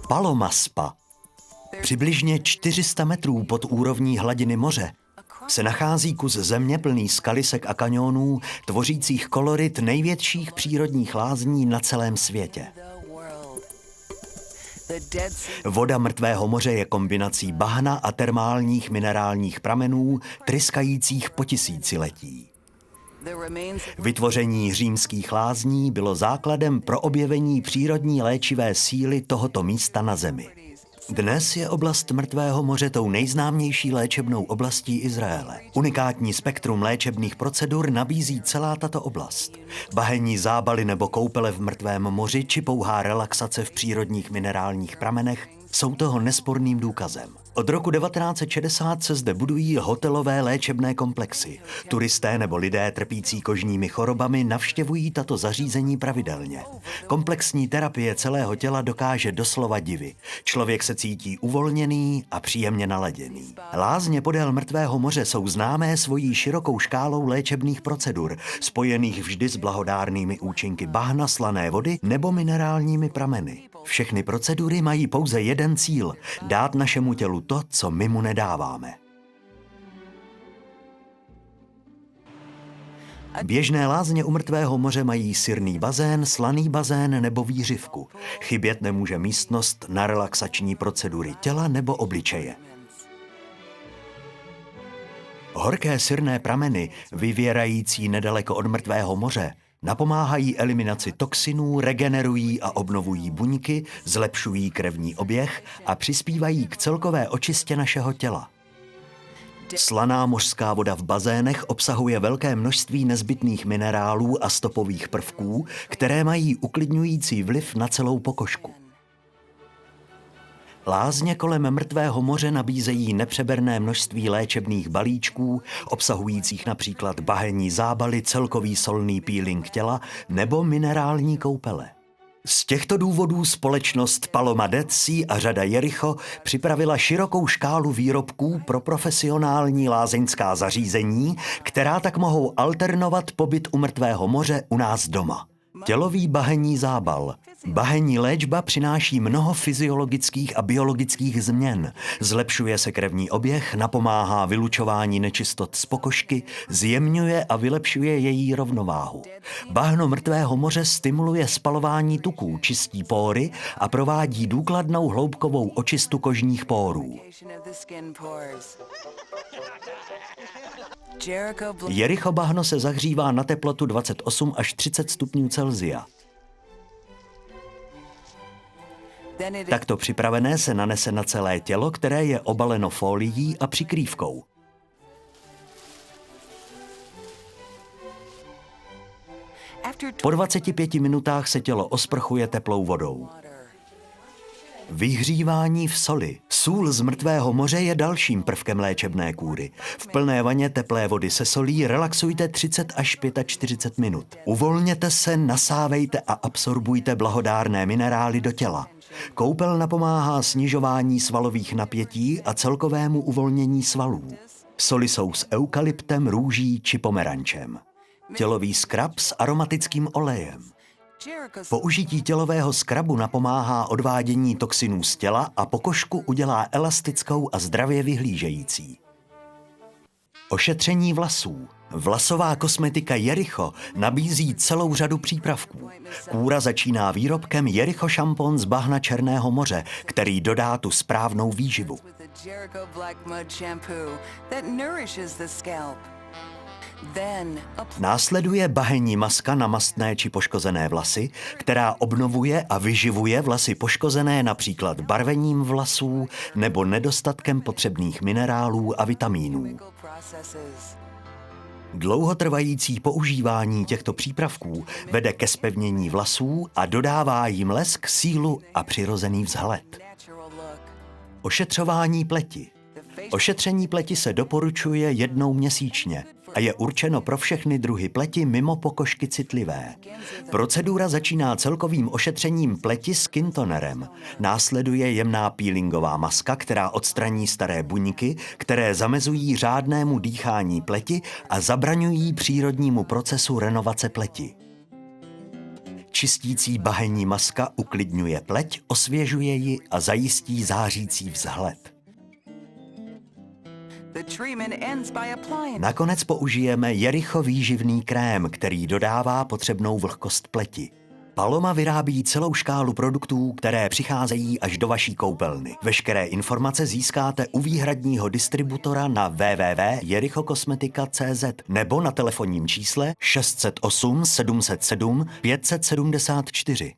Paloma Spa, přibližně 400 metrů pod úrovní hladiny moře, se nachází kus země plný skalisek a kaňonů, tvořících kolorit největších přírodních lázní na celém světě. Voda Mrtvého moře je kombinací bahna a termálních minerálních pramenů, tryskajících po tisíciletí. Vytvoření římských lázní bylo základem pro objevení přírodní léčivé síly tohoto místa na Zemi. Dnes je oblast Mrtvého moře tou nejznámější léčebnou oblastí Izraele. Unikátní spektrum léčebných procedur nabízí celá tato oblast. Bahenní zábaly nebo koupele v Mrtvém moři či pouhá relaxace v přírodních minerálních pramenech jsou toho nesporným důkazem. Od roku 1960 se zde budují hotelové léčebné komplexy. Turisté nebo lidé trpící kožními chorobami navštěvují tato zařízení pravidelně. Komplexní terapie celého těla dokáže doslova divy. Člověk se cítí uvolněný a příjemně naladěný. Lázně podél Mrtvého moře jsou známé svojí širokou škálou léčebných procedur, spojených vždy s blahodárnými účinky bahna, slané vody nebo minerálními prameny. Všechny procedury mají pouze jeden cíl – dát našemu tělu to, co my mu nedáváme. Běžné lázně u Mrtvého moře mají sirný bazén, slaný bazén nebo výřivku. Chybět nemůže místnost na relaxační procedury těla nebo obličeje. Horké sirné prameny, vyvěrající nedaleko od Mrtvého moře, napomáhají eliminaci toxinů, regenerují a obnovují buňky, zlepšují krevní oběh a přispívají k celkové očistě našeho těla. Slaná mořská voda v bazénech obsahuje velké množství nezbytných minerálů a stopových prvků, které mají uklidňující vliv na celou pokožku. Lázně kolem Mrtvého moře nabízejí nepřeberné množství léčebných balíčků, obsahujících například bahenní zábaly, celkový solný peeling těla nebo minerální koupele. Z těchto důvodů společnost Paloma Dead Sea a řada Jericho připravila širokou škálu výrobků pro profesionální lázeňská zařízení, která tak mohou alternovat pobyt u Mrtvého moře u nás doma. Tělový bahenní zábal. Bahenní léčba přináší mnoho fyziologických a biologických změn. Zlepšuje se krevní oběh, napomáhá vylučování nečistot z pokožky, zjemňuje a vylepšuje její rovnováhu. Bahno Mrtvého moře stimuluje spalování tuků, čistí póry a provádí důkladnou hloubkovou očistu kožních pórů. Jericho bahno se zahřívá na teplotu 28 až 30 stupňů Celsia. Takto připravené se nanese na celé tělo, které je obaleno fólií a přikrývkou. Po 25 minutách se tělo osprchuje teplou vodou. Vyhřívání v soli. Sůl z Mrtvého moře je dalším prvkem léčebné kúry. V plné vaně teplé vody se solí relaxujte 30 až 45 minut. Uvolněte se, nasávejte a absorbujte blahodárné minerály do těla. Koupel napomáhá snižování svalových napětí a celkovému uvolnění svalů. Soli jsou s eukalyptem, růží či pomerančem. Tělový skrab s aromatickým olejem. Použití tělového skrabu napomáhá odvádění toxinů z těla a pokožku udělá elastickou a zdravě vyhlížející. Ošetření vlasů. Vlasová kosmetika Jericho nabízí celou řadu přípravků. Kúra začíná výrobkem Jericho šampon z bahna Černého moře, který dodá tu správnou výživu. Následuje bahenní maska na mastné či poškozené vlasy, která obnovuje a vyživuje vlasy poškozené například barvením vlasů nebo nedostatkem potřebných minerálů a vitamínů. Dlouhotrvající používání těchto přípravků vede ke zpevnění vlasů a dodává jim lesk, sílu a přirozený vzhled. Ošetřování pleti. Ošetření pleti se doporučuje jednou měsíčně a je určeno pro všechny druhy pleti mimo pokožky citlivé. Procedura začíná celkovým ošetřením pleti skin tonerem. Následuje jemná peelingová maska, která odstraní staré buňky, které zamezují řádnému dýchání pleti a zabraňují přírodnímu procesu renovace pleti. čistící bahenní maska uklidňuje pleť, osvěžuje ji a zajistí zářící vzhled. Nakonec použijeme Jericho výživný krém, který dodává potřebnou vlhkost pleti. Paloma vyrábí celou škálu produktů, které přicházejí až do vaší koupelny. Veškeré informace získáte u výhradního distributora na www.jerichokosmetika.cz nebo na telefonním čísle 608 707 574.